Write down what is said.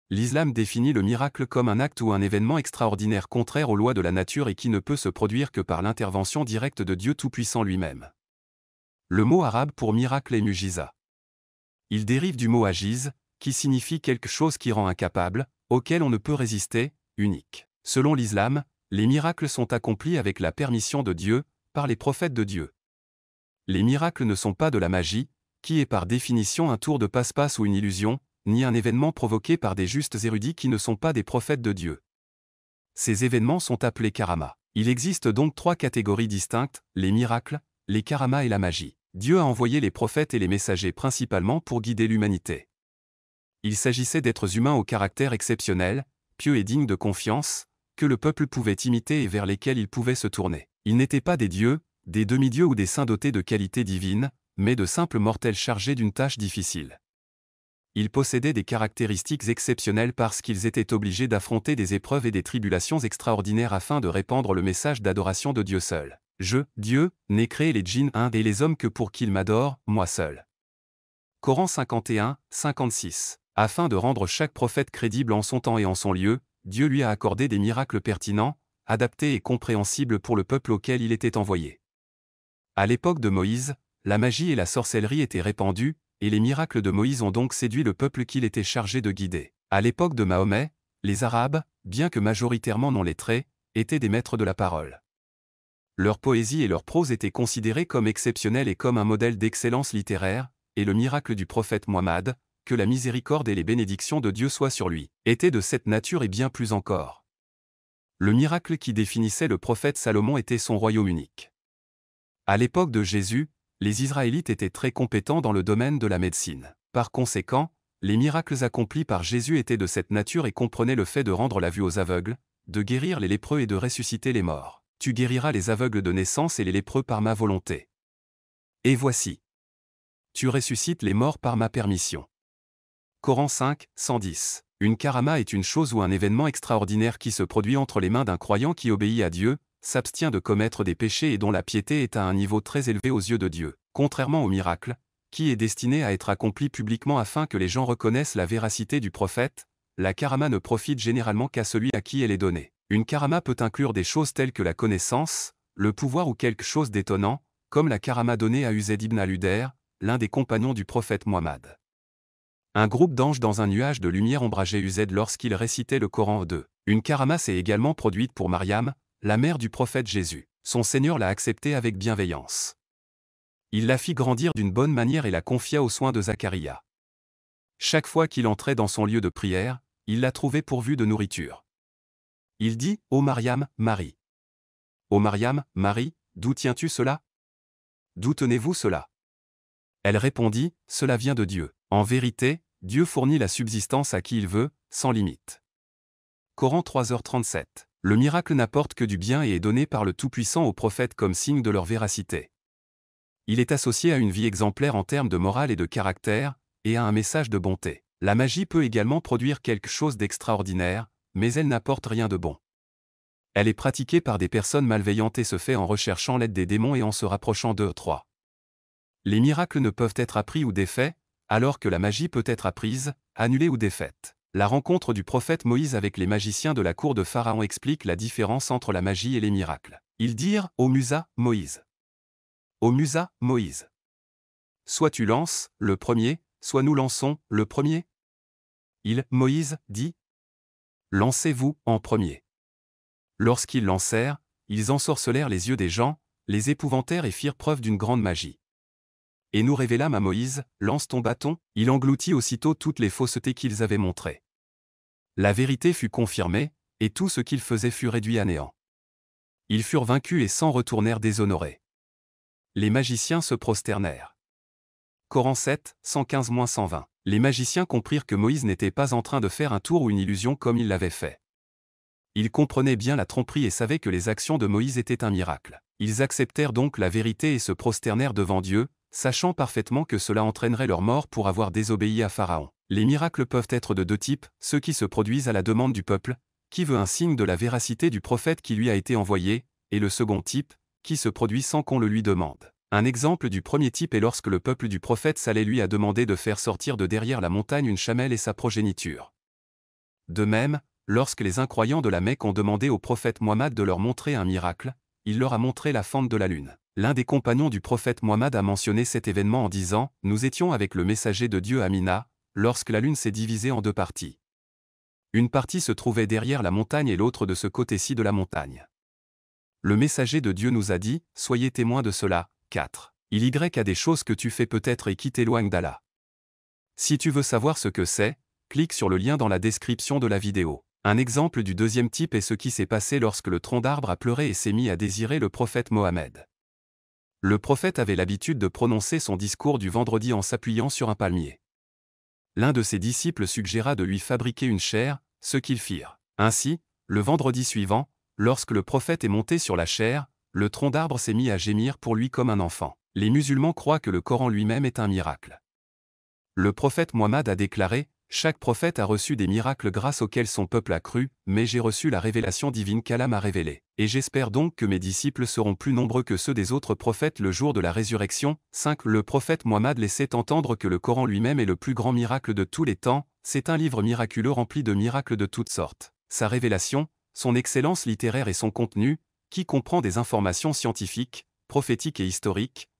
L'islam définit le miracle comme un acte ou un événement extraordinaire contraire aux lois de la nature et qui ne peut se produire que par l'intervention directe de Dieu Tout-Puissant lui-même. Le mot arabe pour miracle est mujiza. Il dérive du mot ajiz, qui signifie quelque chose qui rend incapable, auquel on ne peut résister, unique. Selon l'islam, les miracles sont accomplis avec la permission de Dieu, par les prophètes de Dieu. Les miracles ne sont pas de la magie, qui est par définition un tour de passe-passe ou une illusion, ni un événement provoqué par des justes érudits qui ne sont pas des prophètes de Dieu. Ces événements sont appelés karama. Il existe donc 3 catégories distinctes, les miracles, les karamas et la magie. Dieu a envoyé les prophètes et les messagers principalement pour guider l'humanité. Il s'agissait d'êtres humains au caractère exceptionnel, pieux et dignes de confiance, que le peuple pouvait imiter et vers lesquels il pouvait se tourner. Ils n'étaient pas des dieux, des demi-dieux ou des saints dotés de qualités divines, mais de simples mortels chargés d'une tâche difficile. Ils possédaient des caractéristiques exceptionnelles parce qu'ils étaient obligés d'affronter des épreuves et des tribulations extraordinaires afin de répandre le message d'adoration de Dieu seul. Je, Dieu, n'ai créé les djinns et les hommes que pour qu'ils m'adorent, moi seul. Coran 51, 56. Afin de rendre chaque prophète crédible en son temps et en son lieu, Dieu lui a accordé des miracles pertinents, adaptés et compréhensibles pour le peuple auquel il était envoyé. À l'époque de Moïse, la magie et la sorcellerie étaient répandues, et les miracles de Moïse ont donc séduit le peuple qu'il était chargé de guider. À l'époque de Mahomet, les Arabes, bien que majoritairement non lettrés, étaient des maîtres de la parole. Leur poésie et leur prose étaient considérées comme exceptionnelles et comme un modèle d'excellence littéraire, et le miracle du prophète Muhammad, que la miséricorde et les bénédictions de Dieu soient sur lui, était de cette nature et bien plus encore. Le miracle qui définissait le prophète Salomon était son royaume unique. À l'époque de Jésus, les Israélites étaient très compétents dans le domaine de la médecine. Par conséquent, les miracles accomplis par Jésus étaient de cette nature et comprenaient le fait de rendre la vue aux aveugles, de guérir les lépreux et de ressusciter les morts. Tu guériras les aveugles de naissance et les lépreux par ma volonté. Et voici. Tu ressuscites les morts par ma permission. Coran 5, 110. Une karama est une chose ou un événement extraordinaire qui se produit entre les mains d'un croyant qui obéit à Dieu, s'abstient de commettre des péchés et dont la piété est à un niveau très élevé aux yeux de Dieu, contrairement au miracle, qui est destiné à être accompli publiquement afin que les gens reconnaissent la véracité du prophète. La karama ne profite généralement qu'à celui à qui elle est donnée. Une karama peut inclure des choses telles que la connaissance, le pouvoir ou quelque chose d'étonnant, comme la karama donnée à Uzayd ibn al-Hudayr, l'un des compagnons du prophète Muhammad. Un groupe d'anges dans un nuage de lumière ombrageait Uzayd lorsqu'il récitait le Coran 2. Une karama s'est également produite pour Mariam, la mère du prophète Jésus. Son Seigneur l'a acceptée avec bienveillance. Il la fit grandir d'une bonne manière et la confia aux soins de Zacharia. Chaque fois qu'il entrait dans son lieu de prière, il la trouvait pourvue de nourriture. Il dit, « Ô Mariam, Marie. Ô Mariam, Marie, d'où tiens-tu cela? D'où tenez-vous cela ?» Elle répondit, « Cela vient de Dieu. En vérité, Dieu fournit la subsistance à qui il veut, sans limite. » Coran 3h37. Le miracle n'apporte que du bien et est donné par le Tout-Puissant aux prophètes comme signe de leur véracité. Il est associé à une vie exemplaire en termes de morale et de caractère, et à un message de bonté. La magie peut également produire quelque chose d'extraordinaire, mais elle n'apporte rien de bon. Elle est pratiquée par des personnes malveillantes et se fait en recherchant l'aide des démons et en se rapprochant d'eux. 3. Les miracles ne peuvent être appris ou défaits, alors que la magie peut être apprise, annulée ou défaite. La rencontre du prophète Moïse avec les magiciens de la cour de Pharaon explique la différence entre la magie et les miracles. Ils dirent, « Ô Musa, Moïse. Ô Musa, Moïse. Soit tu lances, le premier, soit nous lançons, le premier. » Moïse, dit, « Lancez-vous, en premier. » Lorsqu'ils lancèrent, ils ensorcelèrent les yeux des gens, les épouvantèrent et firent preuve d'une grande magie. Et nous révélâmes à Moïse, « Lance ton bâton », il engloutit aussitôt toutes les faussetés qu'ils avaient montrées. La vérité fut confirmée, et tout ce qu'ils faisaient fut réduit à néant. Ils furent vaincus et s'en retournèrent déshonorés. Les magiciens se prosternèrent. Coran 7, 115-120. Les magiciens comprirent que Moïse n'était pas en train de faire un tour ou une illusion comme il l'avait fait. Ils comprenaient bien la tromperie et savaient que les actions de Moïse étaient un miracle. Ils acceptèrent donc la vérité et se prosternèrent devant Dieu, sachant parfaitement que cela entraînerait leur mort pour avoir désobéi à Pharaon. Les miracles peuvent être de 2 types, ceux qui se produisent à la demande du peuple, qui veut un signe de la véracité du prophète qui lui a été envoyé, et le second type, qui se produit sans qu'on le lui demande. Un exemple du premier type est lorsque le peuple du prophète Saleh lui a demandé de faire sortir de derrière la montagne une chamelle et sa progéniture. De même, lorsque les incroyants de la Mecque ont demandé au prophète Mohammed de leur montrer un miracle, il leur a montré la fente de la lune. L'un des compagnons du prophète Mohammed a mentionné cet événement en disant « Nous étions avec le messager de Dieu à Mina, lorsque la lune s'est divisée en deux parties. Une partie se trouvait derrière la montagne et l'autre de ce côté-ci de la montagne. Le messager de Dieu nous a dit « Soyez témoins de cela. 4. Il y a des choses que tu fais peut-être et qui t'éloignent d'Allah. Si tu veux savoir ce que c'est, clique sur le lien dans la description de la vidéo. » Un exemple du deuxième type est ce qui s'est passé lorsque le tronc d'arbre a pleuré et s'est mis à désirer le prophète Mohammed. Le prophète avait l'habitude de prononcer son discours du vendredi en s'appuyant sur un palmier. L'un de ses disciples suggéra de lui fabriquer une chaire, ce qu'ils firent. Ainsi, le vendredi suivant, lorsque le prophète est monté sur la chaire, le tronc d'arbre s'est mis à gémir pour lui comme un enfant. Les musulmans croient que le Coran lui-même est un miracle. Le prophète Mohammed a déclaré « Chaque prophète a reçu des miracles grâce auxquels son peuple a cru, mais j'ai reçu la révélation divine qu'Allah m'a révélée. Et j'espère donc que mes disciples seront plus nombreux que ceux des autres prophètes le jour de la résurrection. » 5. Le prophète Mohammed laissait entendre que le Coran lui-même est le plus grand miracle de tous les temps, c'est un livre miraculeux rempli de miracles de toutes sortes. Sa révélation, son excellence littéraire et son contenu, qui comprend des informations scientifiques, prophétiques et historiques,